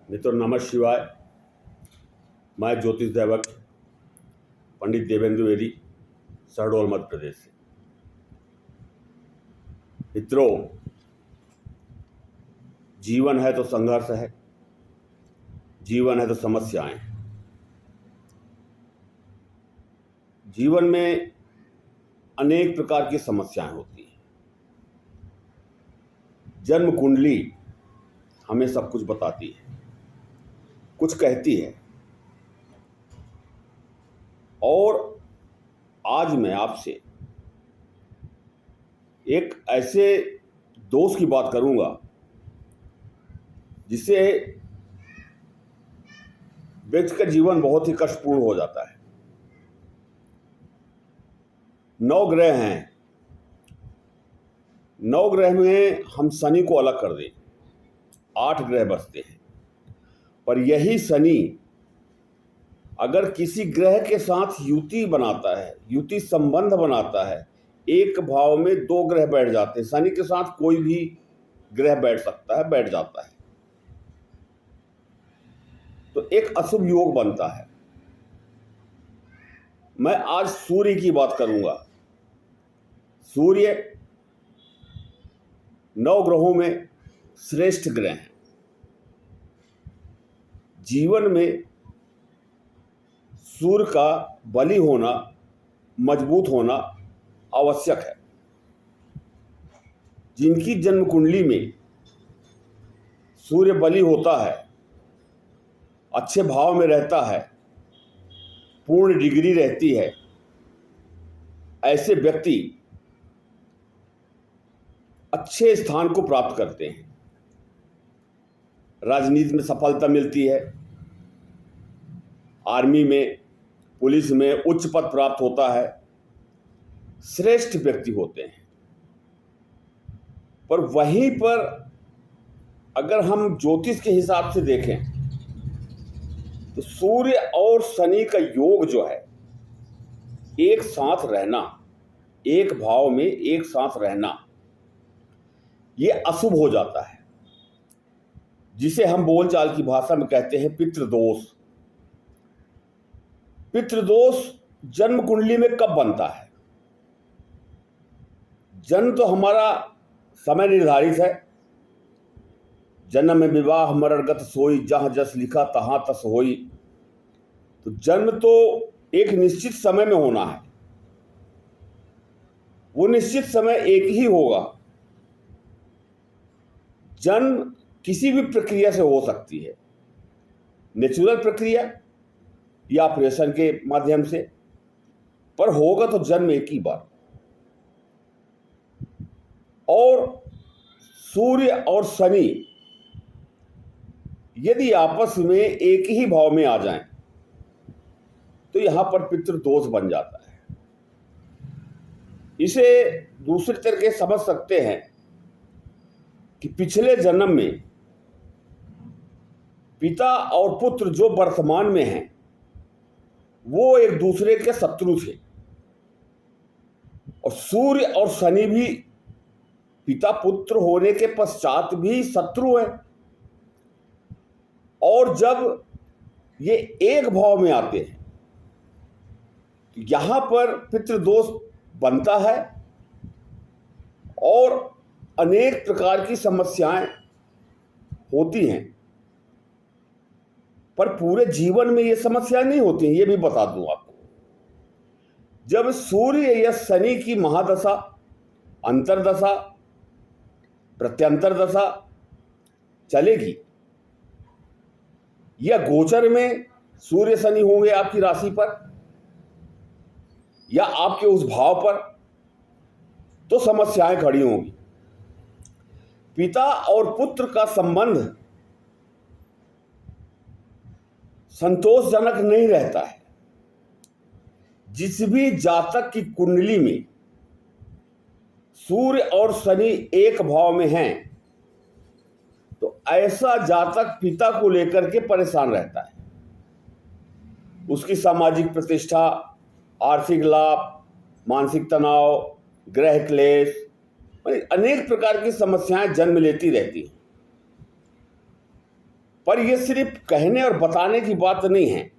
मित्रों नमः शिवाय। मैं ज्योतिष दैवक पंडित देवेंद्र वेदी, शहडोल मध्य प्रदेश से। मित्रों, जीवन है तो संघर्ष है, जीवन है तो समस्याएं। जीवन में अनेक प्रकार की समस्याएं होती हैं। जन्म कुंडली हमें सब कुछ बताती है, कुछ कहती है। और आज मैं आपसे एक ऐसे दोष की बात करूंगा जिससे व्यक्ति का जीवन बहुत ही कष्टपूर्ण हो जाता है। 9 ग्रह हैं। 9 ग्रह में हम शनि को अलग कर दें, 8 ग्रह बचते हैं। पर यही शनि अगर किसी ग्रह के साथ युति बनाता है, युति संबंध बनाता है, एक भाव में 2 ग्रह बैठ जाते हैं। शनि के साथ कोई भी ग्रह बैठ सकता है, बैठ जाता है, तो एक अशुभ योग बनता है। मैं आज सूर्य की बात करूंगा। सूर्य 9 ग्रहों में श्रेष्ठ ग्रह हैं। जीवन में सूर्य का बलि होना, मजबूत होना आवश्यक है। जिनकी जन्म कुंडली में सूर्य बलि होता है, अच्छे भाव में रहता है, पूर्ण डिग्री रहती है, ऐसे व्यक्ति अच्छे स्थान को प्राप्त करते हैं। राजनीति में सफलता मिलती है, आर्मी में, पुलिस में उच्च पद प्राप्त होता है, श्रेष्ठ व्यक्ति होते हैं। पर वहीं पर अगर हम ज्योतिष के हिसाब से देखें तो सूर्य और शनि का योग जो है, एक साथ रहना, एक भाव में एक साथ रहना, ये अशुभ हो जाता है, जिसे हम बोलचाल की भाषा में कहते हैं पितृदोष। पितृदोष जन्म कुंडली में कब बनता है? जन्म तो हमारा समय निर्धारित है। जन्म में विवाह मरणगत सोई, जहां जस लिखा तहां तस होई। तो जन्म तो एक निश्चित समय में होना है, वो निश्चित समय एक ही होगा। जन्म किसी भी प्रक्रिया से हो सकती है, नेचुरल प्रक्रिया या ऑपरेशन के माध्यम से, पर होगा तो जन्म एक ही बार। और सूर्य और शनि यदि आपस में एक ही भाव में आ जाएं तो यहां पर पितृदोष बन जाता है। इसे दूसरे तरीके से समझ सकते हैं कि पिछले जन्म में पिता और पुत्र जो वर्तमान में हैं, वो एक दूसरे के शत्रु थे। और सूर्य और शनि भी पिता पुत्र होने के पश्चात भी शत्रु हैं। और जब ये एक भाव में आते हैं तो यहां पर पितृदोष बनता है और अनेक प्रकार की समस्याएं होती हैं। पर पूरे जीवन में ये समस्याएं नहीं होती हैं, ये भी बता दूं आपको। जब सूर्य या शनि की महादशा, अंतरदशा, प्रत्यंतर दशा चलेगी, या गोचर में सूर्य शनि होंगे आपकी राशि पर या आपके उस भाव पर, तो समस्याएं खड़ी होंगी। पिता और पुत्र का संबंध संतोषजनक नहीं रहता है। जिस भी जातक की कुंडली में सूर्य और शनि एक भाव में हैं, तो ऐसा जातक पिता को लेकर के परेशान रहता है। उसकी सामाजिक प्रतिष्ठा, आर्थिक लाभ, मानसिक तनाव, ग्रह क्लेश, अनेक प्रकार की समस्याएं जन्म लेती रहती हैं। पर यह सिर्फ कहने और बताने की बात नहीं है,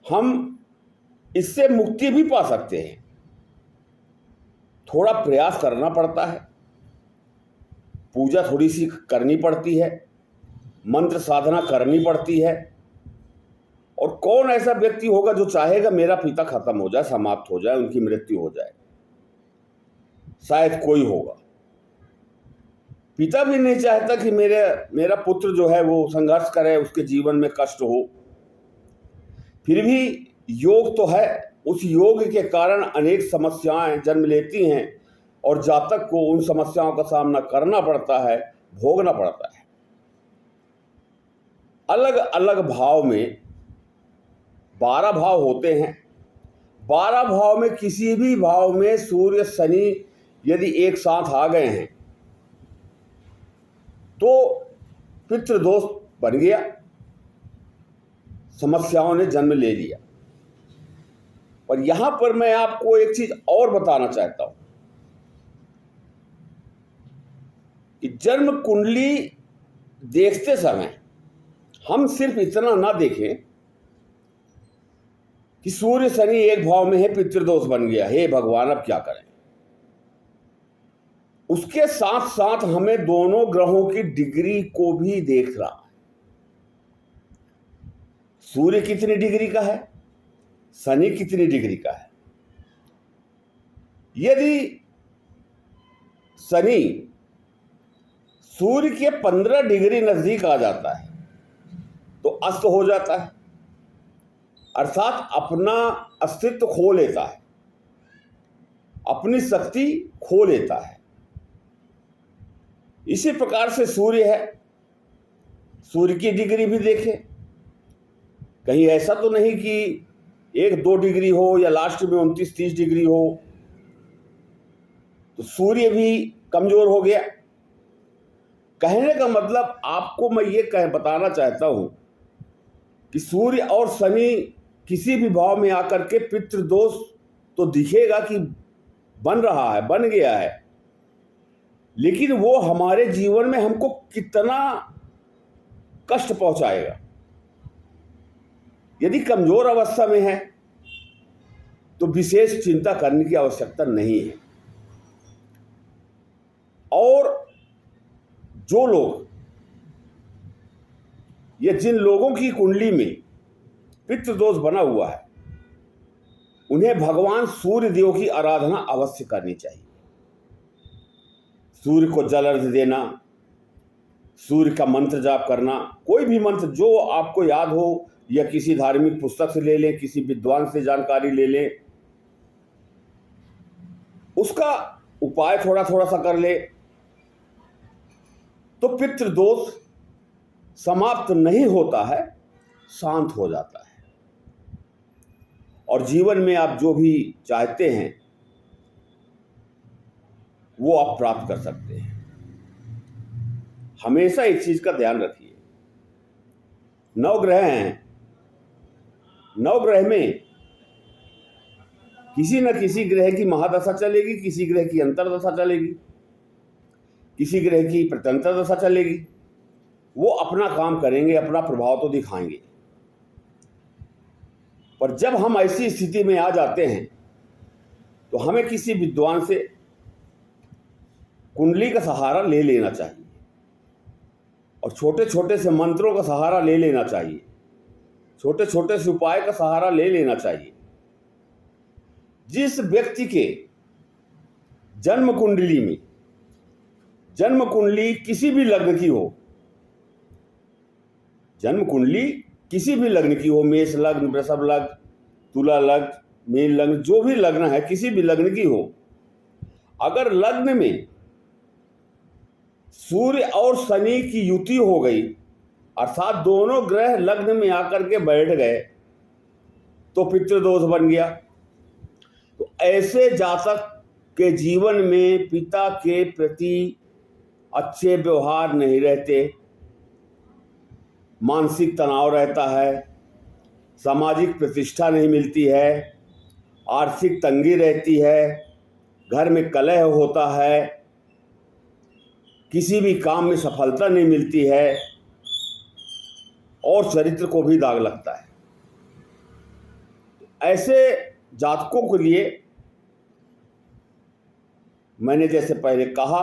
हम इससे मुक्ति भी पा सकते हैं। थोड़ा प्रयास करना पड़ता है, पूजा थोड़ी सी करनी पड़ती है, मंत्र साधना करनी पड़ती है। और कौन ऐसा व्यक्ति होगा जो चाहेगा मेरा पिता खत्म हो जाए, समाप्त हो जाए, उनकी मृत्यु हो जाए? शायद कोई होगा। पिता भी नहीं चाहता कि मेरा पुत्र जो है वो संघर्ष करे, उसके जीवन में कष्ट हो। फिर भी योग तो है, उस योग के कारण अनेक समस्याएं जन्म लेती हैं और जातक को उन समस्याओं का सामना करना पड़ता है, भोगना पड़ता है। अलग अलग भाव में 12 भाव होते हैं। 12 भाव में किसी भी भाव में सूर्य शनि यदि एक साथ आ गए हैं तो पितृदोष बन गया, समस्याओं ने जन्म ले लिया। और यहां पर मैं आपको एक चीज और बताना चाहता हूं कि जन्म कुंडली देखते समय हम सिर्फ इतना ना देखें कि सूर्य शनि एक भाव में है, पितृदोष बन गया, हे भगवान अब क्या करें। उसके साथ साथ हमें दोनों ग्रहों की डिग्री को भी देखना है। सूर्य कितनी डिग्री का है, शनि कितनी डिग्री का है। यदि शनि सूर्य के 15 डिग्री नजदीक आ जाता है तो अस्त हो जाता है, अर्थात अपना अस्तित्व खो लेता है, अपनी शक्ति खो लेता है। इसी प्रकार से सूर्य है, सूर्य की डिग्री भी देखें। कहीं ऐसा तो नहीं कि 1-2 डिग्री हो या लास्ट में 29-30 डिग्री हो तो सूर्य भी कमजोर हो गया। कहने का मतलब आपको मैं ये बताना चाहता हूं कि सूर्य और शनि किसी भी भाव में आकर के पितृदोष तो दिखेगा कि बन रहा है, बन गया है, लेकिन वो हमारे जीवन में हमको कितना कष्ट पहुंचाएगा। यदि कमजोर अवस्था में है तो विशेष चिंता करने की आवश्यकता नहीं है। और जो लोग या जिन लोगों की कुंडली में पितृदोष बना हुआ है उन्हें भगवान सूर्य देव की आराधना अवश्य करनी चाहिए। सूर्य को जल अर्घ्य देना, सूर्य का मंत्र जाप करना, कोई भी मंत्र जो आपको याद हो या किसी धार्मिक पुस्तक से ले लें, किसी विद्वान से जानकारी ले लें, उसका उपाय थोड़ा थोड़ा सा कर ले तो पितृदोष समाप्त नहीं होता है, शांत हो जाता है और जीवन में आप जो भी चाहते हैं वो आप प्राप्त कर सकते हैं। हमेशा एक चीज का ध्यान रखिए, 9 ग्रह हैं, 9 ग्रह में किसी न किसी ग्रह की महादशा चलेगी, किसी ग्रह की अंतर्दशा चलेगी, किसी ग्रह की प्रत्यंतर दशा चलेगी। वो अपना काम करेंगे, अपना प्रभाव तो दिखाएंगे। पर जब हम ऐसी स्थिति में आ जाते हैं तो हमें किसी विद्वान से कुंडली का सहारा ले लेना चाहिए और छोटे छोटे से मंत्रों का सहारा ले लेना चाहिए, छोटे छोटे से उपाय का सहारा ले लेना चाहिए। जिस व्यक्ति के जन्म कुंडली में, जन्म कुंडली किसी भी लग्न की हो, जन्म कुंडली किसी भी लग्न की हो, मेष लग्न, वृषभ लग्न, तुला लग्न, मीन लग्न, जो भी लग्न है किसी भी लग्न की हो, अगर लग्न में सूर्य और शनि की युति हो गई, अर्थात दोनों ग्रह लग्न में आकर के बैठ गए तो पितृदोष बन गया। तो ऐसे जातक के जीवन में पिता के प्रति अच्छे व्यवहार नहीं रहते, मानसिक तनाव रहता है, सामाजिक प्रतिष्ठा नहीं मिलती है, आर्थिक तंगी रहती है, घर में कलह होता है, किसी भी काम में सफलता नहीं मिलती है और चरित्र को भी दाग लगता है। ऐसे जातकों के लिए मैंने जैसे पहले कहा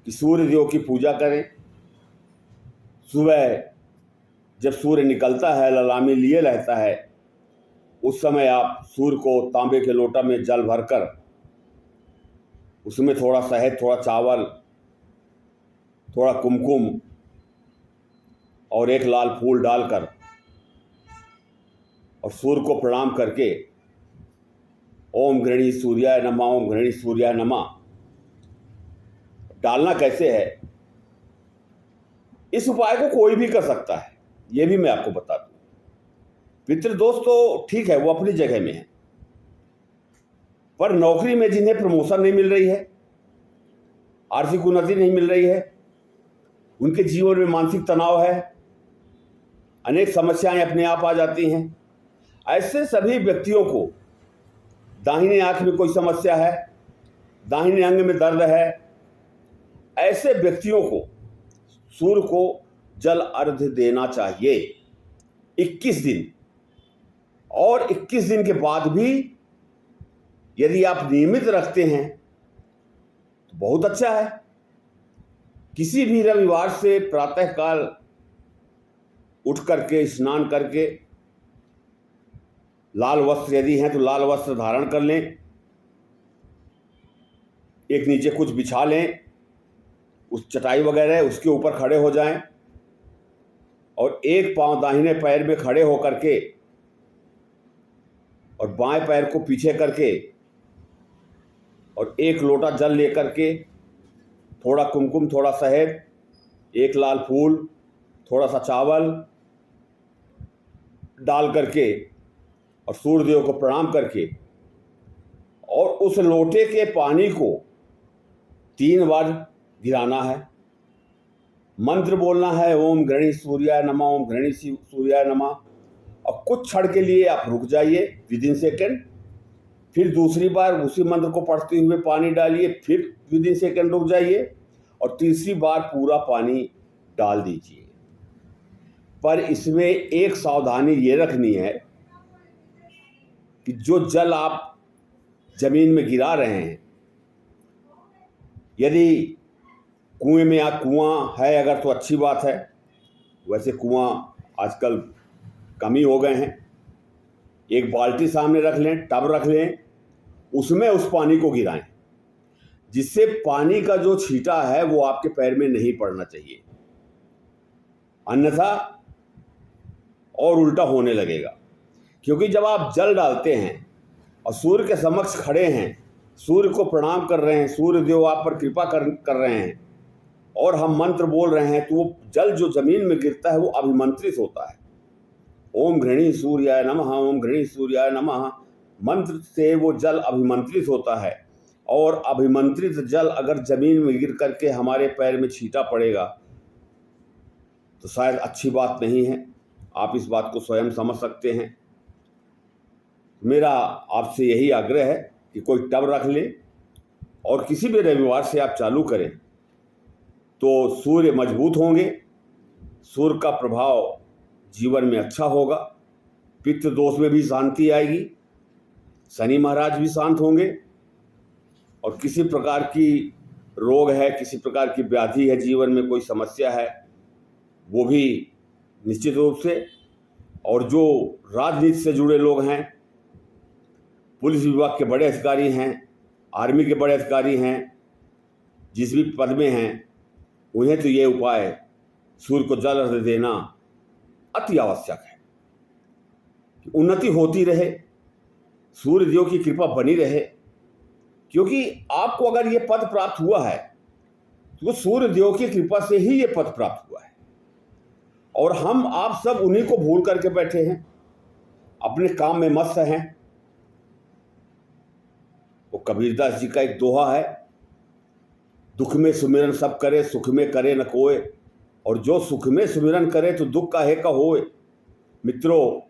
कि सूर्य देव की पूजा करें। सुबह जब सूर्य निकलता है, ललामी लिए रहता है, उस समय आप सूर्य को तांबे के लोटा में जल भरकर उसमें थोड़ा शहद, थोड़ा चावल, थोड़ा कुमकुम और एक लाल फूल डालकर और सूर्य को प्रणाम करके ओम गृणी सूर्याय नमः, ओम गृणी सूर्याय नमः डालना कैसे है, इस उपाय को कोई भी कर सकता है, ये भी मैं आपको बता दूं। पितृदोष तो ठीक है, वो अपनी जगह में है, पर नौकरी में जिन्हें प्रमोशन नहीं मिल रही है, आर्थिक उन्नति नहीं मिल रही है, उनके जीवन में मानसिक तनाव है, अनेक समस्याएं अपने आप आ जाती हैं, ऐसे सभी व्यक्तियों को, दाहिने आंख में कोई समस्या है, दाहिने अंग में दर्द है, ऐसे व्यक्तियों को सूर्य को जल अर्घ्य देना चाहिए 21 दिन। और 21 दिन के बाद भी यदि आप नियमित रखते हैं तो बहुत अच्छा है। किसी भी रविवार से प्रातःकाल उठ करके स्नान करके लाल वस्त्र यदि हैं तो लाल वस्त्र धारण कर लें, एक नीचे कुछ बिछा लें, उस चटाई वगैरह उसके ऊपर खड़े हो जाएं और एक पांव दाहिने पैर में खड़े होकर के और बाएं पैर को पीछे करके और एक लोटा जल लेकर के थोड़ा कुमकुम, थोड़ा शहद, एक लाल फूल, थोड़ा सा चावल डाल करके और सूर्यदेव को प्रणाम करके और उस लोटे के पानी को 3 बार गिराना है, मंत्र बोलना है ओम गृणी सूर्याय नमः, ओम गृणी सूर्याय नमः, और कुछ क्षण के लिए आप रुक जाइए विदिन सेकेंड, फिर दूसरी बार उसी मंत्र को पढ़ते हुए पानी डालिए, फिर विदिन सेकेंड रुक जाइए और तीसरी बार पूरा पानी डाल दीजिए। पर इसमें एक सावधानी ये रखनी है कि जो जल आप जमीन में गिरा रहे हैं, यदि कुएं में या कुआं है अगर तो अच्छी बात है, वैसे कुआं आजकल कम ही हो गए हैं। एक बाल्टी सामने रख लें, टब रख लें, उसमें उस पानी को गिराएं, जिससे पानी का जो छींटा है वो आपके पैर में नहीं पड़ना चाहिए, अन्यथा और उल्टा होने लगेगा। क्योंकि जब आप जल डालते हैं और सूर्य के समक्ष खड़े हैं, सूर्य को प्रणाम कर रहे हैं, सूर्य देव आप पर कृपा कर रहे हैं और हम मंत्र बोल रहे हैं, तो वो जल जो जमीन में गिरता है वो अभिमंत्रित होता है। ओम गृणी सूर्याय नमः, ओम गृणी सूर्याय नमः मंत्र से वो जल अभिमंत्रित होता है, और अभिमंत्रित जल अगर जमीन में गिर करके हमारे पैर में छींटा पड़ेगा तो शायद अच्छी बात नहीं है। आप इस बात को स्वयं समझ सकते हैं। मेरा आपसे यही आग्रह है कि कोई टब रख ले और किसी भी रविवार से आप चालू करें तो सूर्य मजबूत होंगे, सूर्य का प्रभाव जीवन में अच्छा होगा, पितृ दोष में भी शांति आएगी, शनि महाराज भी शांत होंगे और किसी प्रकार की रोग है, किसी प्रकार की व्याधि है, जीवन में कोई समस्या है, वो भी निश्चित रूप से। और जो राजनीति से जुड़े लोग हैं, पुलिस विभाग के बड़े अधिकारी हैं, आर्मी के बड़े अधिकारी हैं, जिस भी पद में हैं, उन्हें तो ये उपाय सूर्य को जल अर्घ्य देना अति आवश्यक है कि उन्नति होती रहे, सूर्य देव की कृपा बनी रहे। क्योंकि आपको अगर ये पद प्राप्त हुआ है तो सूर्य देव की कृपा से ही ये पद प्राप्त हुआ है, और हम आप सब उन्हीं को भूल करके बैठे हैं, अपने काम में मस्त हैं। वो कबीरदास जी का एक दोहा है, दुख में सुमिरन सब करे, सुख में करे न कोय, और जो सुख में सुमिरन करे तो दुख काहे का होए। मित्रों,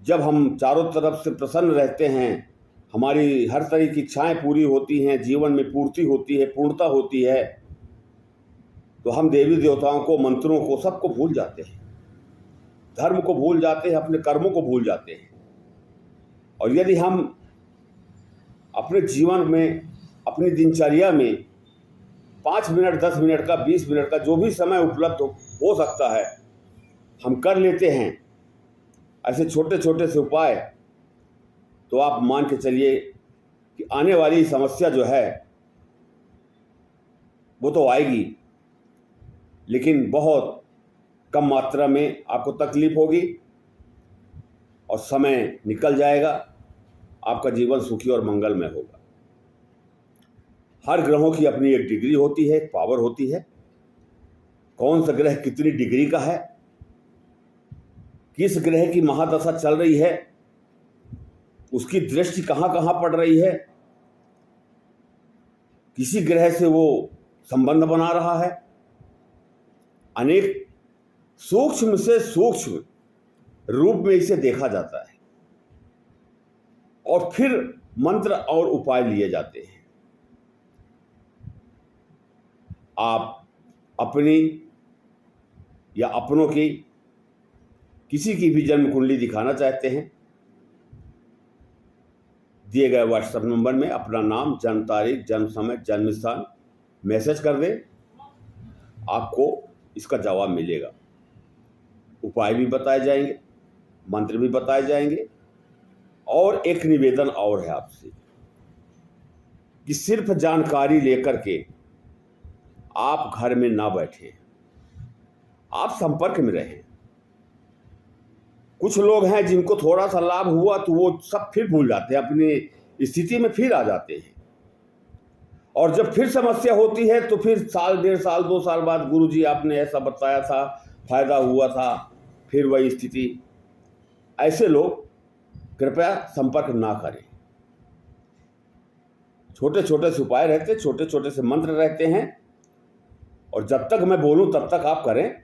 जब हम चारों तरफ से प्रसन्न रहते हैं हमारी हर तरह की इच्छाएं पूरी होती हैं, जीवन में पूर्ति होती है, पूर्णता होती है, तो हम देवी देवताओं को, मंत्रों को, सबको भूल जाते हैं, धर्म को भूल जाते हैं, अपने कर्मों को भूल जाते हैं। और यदि हम अपने जीवन में, अपनी दिनचर्या में 5 मिनट, 10 मिनट का, 20 मिनट का जो भी समय उपलब्ध हो सकता है, हम कर लेते हैं ऐसे छोटे छोटे से उपाय, तो आप मान के चलिए कि आने वाली समस्या जो है वो तो आएगी, लेकिन बहुत कम मात्रा में आपको तकलीफ होगी और समय निकल जाएगा, आपका जीवन सुखी और मंगलमय होगा। हर ग्रहों की अपनी एक डिग्री होती है, एक पावर होती है। कौन सा ग्रह कितनी डिग्री का है, किस ग्रह की महादशा चल रही है, उसकी दृष्टि कहाँ कहाँ पड़ रही है, किसी ग्रह से वो संबंध बना रहा है, अनेक सूक्ष्म से सूक्ष्म रूप में इसे देखा जाता है और फिर मंत्र और उपाय लिए जाते हैं। आप अपनी या अपनों की किसी की भी जन्म कुंडली दिखाना चाहते हैं, दिए गए व्हाट्सएप नंबर में अपना नाम, जन्म तारीख, जन्म समय, जन्म स्थान मैसेज कर दें, आपको इसका जवाब मिलेगा। उपाय भी बताए जाएंगे, मंत्र भी बताए जाएंगे। और एक निवेदन और है आपसे कि सिर्फ जानकारी लेकर के आप घर में ना बैठें, आप संपर्क में रहें। कुछ लोग हैं जिनको थोड़ा सा लाभ हुआ तो वो सब फिर भूल जाते हैं, अपनी स्थिति में फिर आ जाते हैं, और जब फिर समस्या होती है तो फिर साल, 1.5 साल, 2 साल बाद गुरुजी आपने ऐसा बताया था, फायदा हुआ था, फिर वही स्थिति। ऐसे लोग कृपया संपर्क ना करें। छोटे छोटे से उपाय रहते हैं, छोटे छोटे से मंत्र रहते हैं, और जब तक मैं बोलूं तब तक आप करें।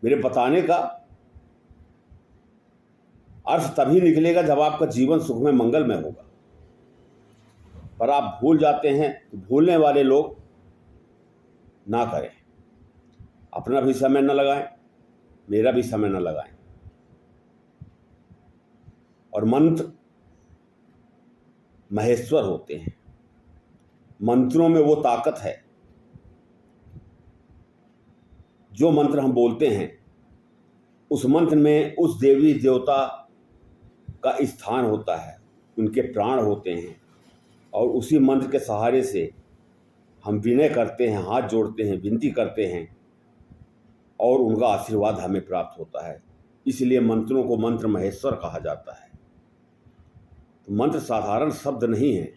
मेरे बताने का अर्थ तभी निकलेगा जब आपका जीवन सुखमय मंगलमय होगा। पर आप भूल जाते हैं, तो भूलने वाले लोग ना करें। अपना भी समय न लगाएं, मेरा भी समय न लगाएं। और मंत्र महेश्वर होते हैं, मंत्रों में वो ताकत है। जो मंत्र हम बोलते हैं उस मंत्र में उस देवी देवता का स्थान होता है, उनके प्राण होते हैं, और उसी मंत्र के सहारे से हम विनय करते हैं, हाथ जोड़ते हैं, विनती करते हैं, और उनका आशीर्वाद हमें प्राप्त होता है। इसलिए मंत्रों को मंत्र महेश्वर कहा जाता है। तो मंत्र साधारण शब्द नहीं है।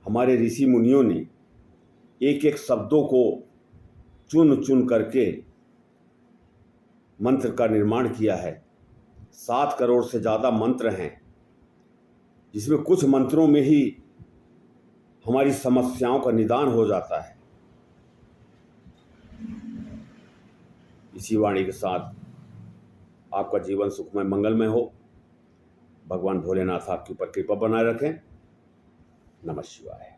हमारे ऋषि मुनियों ने एक एक शब्दों को चुन चुन करके मंत्र का निर्माण किया है। 7 करोड़ से ज़्यादा मंत्र हैं, जिसमें कुछ मंत्रों में ही हमारी समस्याओं का निदान हो जाता है। इसी वाणी के साथ आपका जीवन सुखमय मंगलमय हो। भगवान भोलेनाथ आपके ऊपर कृपा बनाए रखें। नमः शिवाय।